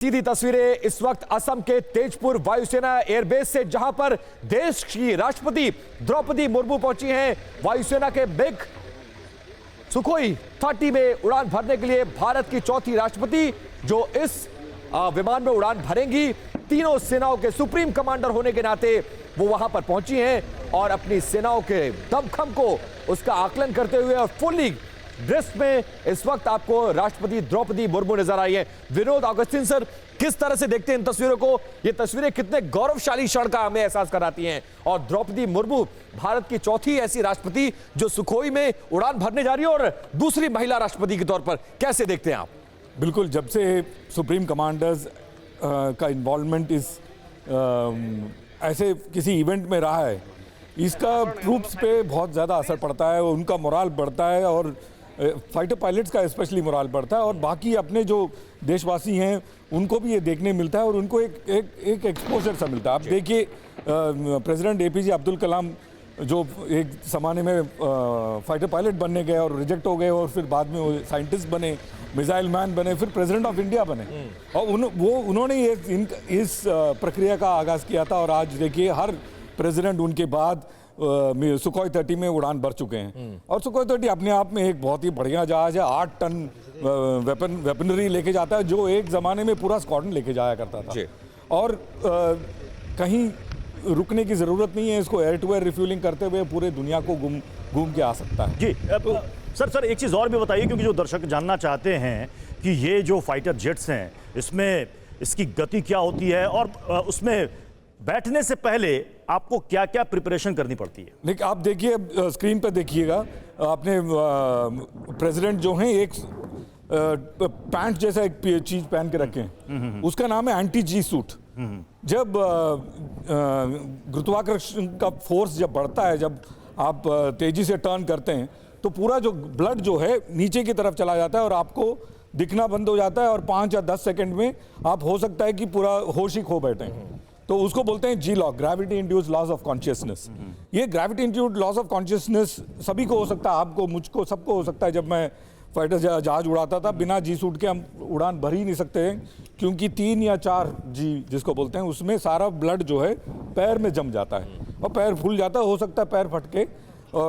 सीधी तस्वीरें इस वक्त असम के तेजपुर वायुसेना एयरबेस से, जहां पर देश की राष्ट्रपति द्रौपदी मुर्मू पहुंची हैं। वायुसेना के मिग सुखोई 30 में उड़ान भरने के लिए भारत की चौथी राष्ट्रपति जो इस विमान में उड़ान भरेंगी। तीनों सेनाओं के सुप्रीम कमांडर होने के नाते वो वहां पर पहुंची हैं और अपनी सेनाओं के दमखम को उसका आकलन करते हुए और फुल्ली ड्रेस में इस वक्त आपको राष्ट्रपति द्रौपदी मुर्मू नजर आई है। विनोद ऑगस्टिन सर, किस तरह से देखते हैं इन तस्वीरों को? ये तस्वीरें कितने गौरवशाली क्षण का हमें एहसास कराती हैं और द्रौपदी मुर्मू भारत की चौथी ऐसी राष्ट्रपति जो सुखोई में उड़ान भरने जा रही है और दूसरी महिला राष्ट्रपति के तौर पर कैसे देखते हैं आप? बिल्कुल, जब से सुप्रीम कमांडर्स का इन्वॉल्वमेंट इस ऐसे किसी इवेंट में रहा है, इसका ट्रूप्स पे बहुत ज़्यादा असर पड़ता है, उनका मोराल बढ़ता है और फाइटर पायलट्स का स्पेशली मोराल बढ़ता है और बाकी अपने जो देशवासी हैं उनको भी ये देखने मिलता है और उनको एक एक्सपोजर सा मिलता है। आप देखिए प्रेसिडेंट एपीजे अब्दुल कलाम जो एक ज़माने में फाइटर पायलट बनने गए और रिजेक्ट हो गए और फिर बाद में वो साइंटिस्ट बने, मिसाइल मैन बने, फिर प्रेसिडेंट ऑफ इंडिया बने और उन्होंने इस प्रक्रिया का आगाज़ किया था और आज देखिए हर प्रेसिडेंट उनके बाद सुखोई 30 में उड़ान भर चुके हैं और सुखोई 30 अपने आप में एक बहुत ही बढ़िया जहाज है। 8 टन वेपनरी लेके जाता है जो एक ज़माने में पूरा स्क्वाड्रन लेके जाया करता था और कहीं रुकने की ज़रूरत नहीं है। इसको एयर टू एयर रिफ्यूलिंग करते हुए पूरे दुनिया को घूम के आ सकता है। जी सर एक चीज़ और भी बताइए, क्योंकि जो दर्शक जानना चाहते हैं कि ये जो फाइटर जेट्स हैं इसमें इसकी गति क्या होती है और उसमें बैठने से पहले आपको क्या क्या प्रिपरेशन करनी पड़ती है? लेकिन आप देखिए स्क्रीन पर देखिएगा, अपने प्रेसिडेंट जो हैं एक पैंट जैसा एक चीज पहन के रखे हैं, उसका नाम है एंटी जी सूट। जब गुरुत्वाकर्षण का फोर्स जब बढ़ता है, जब आप तेजी से टर्न करते हैं तो पूरा जो ब्लड जो है नीचे की तरफ चला जाता है और आपको दिखना बंद हो जाता है और 5 या 10 सेकंड में आप हो सकता है कि पूरा होश ही खो बैठे हैं। तो उसको बोलते हैं G law, gravity induce loss of consciousness. ये gravity induced loss of consciousness सभी को हो सकता है, आपको, मुझको, सबको हो सकता है। जब मैं फाइटर जहाज उड़ाता था बिना जी सूट के हम उड़ान भर ही नहीं सकते हैं, क्योंकि 3 या 4 जी जिसको बोलते हैं उसमें सारा ब्लड जो है पैर में जम जाता है और पैर फूल जाता है, हो सकता है पैर फट के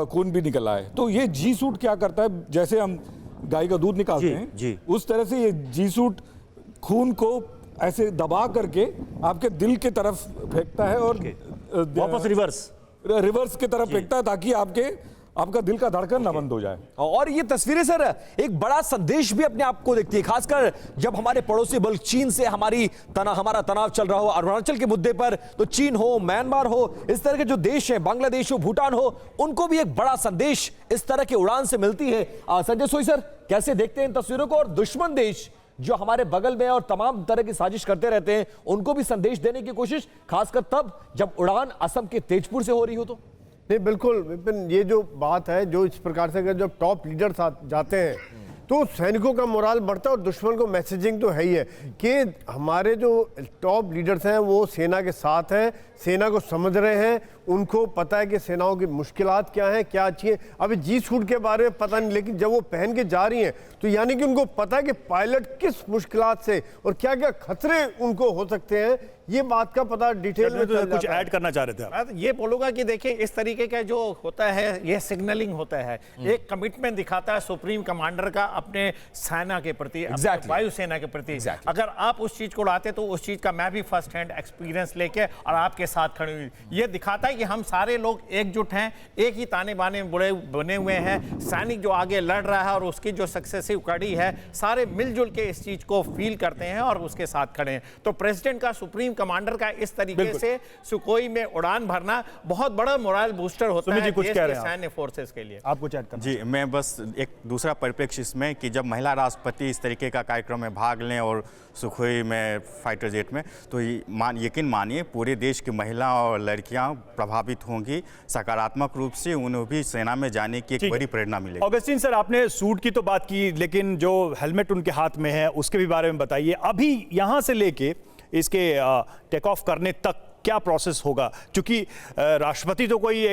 खून भी निकल आए। तो ये जी सूट क्या करता है, जैसे हम गाय का दूध निकालते हैं उस तरह से ये जी सूट खून को ऐसे दबा करके आपके दिल की तरफ फेंकता है और वापस रिवर्स की तरफ फेंकता है ताकि आपका दिल का धड़कन ना बंद हो जाए। और ये तस्वीरें सर एक बड़ा संदेश भी अपने आप को देखती है, खासकर जब हमारे पड़ोसी मुल्क चीन से हमारा तनाव चल रहा हो, अरुणाचल के मुद्दे पर, तो चीन हो, म्यांमार हो, इस तरह के जो देश हैं, बांग्लादेश हो, भूटान हो, उनको भी एक बड़ा संदेश इस तरह की उड़ान से मिलती है। संजय सोई सर, कैसे देखते हैं इन तस्वीरों को? और दुश्मन देश जो हमारे बगल में और तमाम तरह की साजिश करते रहते हैं उनको भी संदेश देने की कोशिश, खासकर तब जब उड़ान असम के तेजपुर से हो रही हो तो? नहीं, बिल्कुल विपिन, ये जो बात है, जो इस प्रकार से अगर जब टॉप लीडर साथ जाते हैं तो सैनिकों का मोराल बढ़ता है और दुश्मन को मैसेजिंग तो है ही है कि हमारे जो टॉप लीडर्स हैं वो सेना के साथ हैं, सेना को समझ रहे हैं, उनको पता है कि सेनाओं की मुश्किलात क्या हैं, क्या अच्छी है। अभी जी सूट के बारे में पता नहीं, लेकिन जब वो पहन के जा रही हैं तो यानी कि उनको पता है कि पायलट किस मुश्किलात से और क्या क्या खतरे उनको हो सकते हैं, ये बात का पता डिटेल में कुछ ऐड करना चाह रहे थे आप? मैं तो ये बोलूंगा कि देखिए इस तरीके का जो होता है ये सिग्नलिंग होता है, एक कमिटमेंट दिखाता है सुप्रीम कमांडर का अपने सेना के प्रति, वायुसेना के प्रति। अगर आप उस चीज को उड़ाते तो उस चीज का मैं भी फर्स्ट हैंड एक्सपीरियंस लेके और आपके साथ खड़ी हुई, ये दिखाता है कि हम सारे लोग एकजुट हैं, एक ही ताने बाने बने हुए हैं। सैनिक जो आगे लड़ रहा है और उसकी जो सक्सेसिव कड़ी है, सारे मिलजुल के इस चीज को फील करते हैं और उसके साथ खड़े हैं। तो प्रेसिडेंट का, सुप्रीम कमांडर का इस तरीके से सुखोई में उड़ान भरना बहुत बड़ा मोरल बूस्टर होता है देश के सैन्य फोर्सेस के लिए। आप कुछ ऐड करना? जी, मैं बस एक दूसरा परिप्रेक्ष्य इसमें कि जब महिला राष्ट्रपति इस तरीके का कार्यक्रम में भाग लें और सुखोई में फाइटर जेट में, तो यकीन मानिए पूरे देश की महिला और लड़कियां प्रभावित होंगी सकारात्मक रूप से, उन्हें भी सेना में जाने की एक बड़ी प्रेरणा मिलेगी। ऑगस्टिन सर, आपने सूट की तो बात की, लेकिन जो हेलमेट उनके हाथ में है उसके भी बारे में बताइए। अभी यहां से लेके इसके टेक ऑफ करने तक क्या प्रोसेस होगा, क्योंकि राष्ट्रपति तो कोई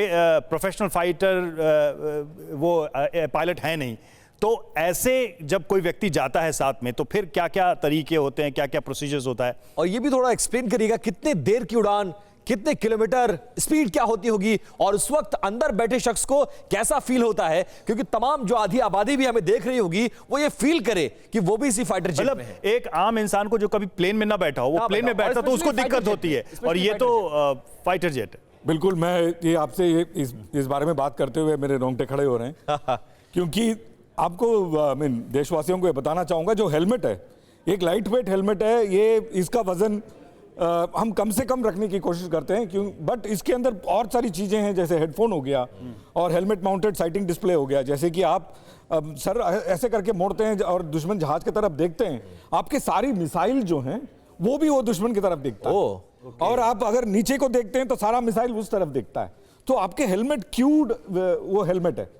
प्रोफेशनल फाइटर वो पायलट है नहीं, तो ऐसे जब कोई व्यक्ति जाता है साथ में तो फिर क्या क्या तरीके होते हैं, क्या क्या प्रोसीजर्स होता है? और ये भी थोड़ा एक्सप्लेन करिएगा, कितने देर की उड़ान, कितने किलोमीटर, स्पीड क्या होती होगी, और उस वक्त अंदर बैठे शख्स को कैसा फील होता है, क्योंकि तमाम जो आधी आबादी भी हमें देख रही होगी वो ये फील करे कि वो भी इसी फाइटर जेट में है। एक आम इंसान को जो कभी प्लेन में ना बैठा हो, वो प्लेन में बैठता तो उसको दिक्कत होती है, और ये तो फाइटर जेट है। बिल्कुल, मैं ये आपसे इस बारे में बात करते हुए मेरे रोंगटे खड़े हो रहे हैं क्योंकि आपको देशवासियों को ये बताना चाहूँगा, जो हेलमेट है एक लाइट वेट हेलमेट है, ये इसका वजन हम कम से कम रखने की कोशिश करते हैं क्यों, बट इसके अंदर और सारी चीज़ें हैं, जैसे हेडफोन हो गया और हेलमेट माउंटेड साइटिंग डिस्प्ले हो गया। जैसे कि आप सर ऐसे करके मोड़ते हैं और दुश्मन जहाज की तरफ देखते हैं, आपके सारी मिसाइल जो हैं वो भी वो दुश्मन की तरफ देखता है, और आप अगर नीचे को देखते हैं तो सारा मिसाइल उस तरफ देखता है। तो आपके हेलमेट क्यूड वो हेलमेट है।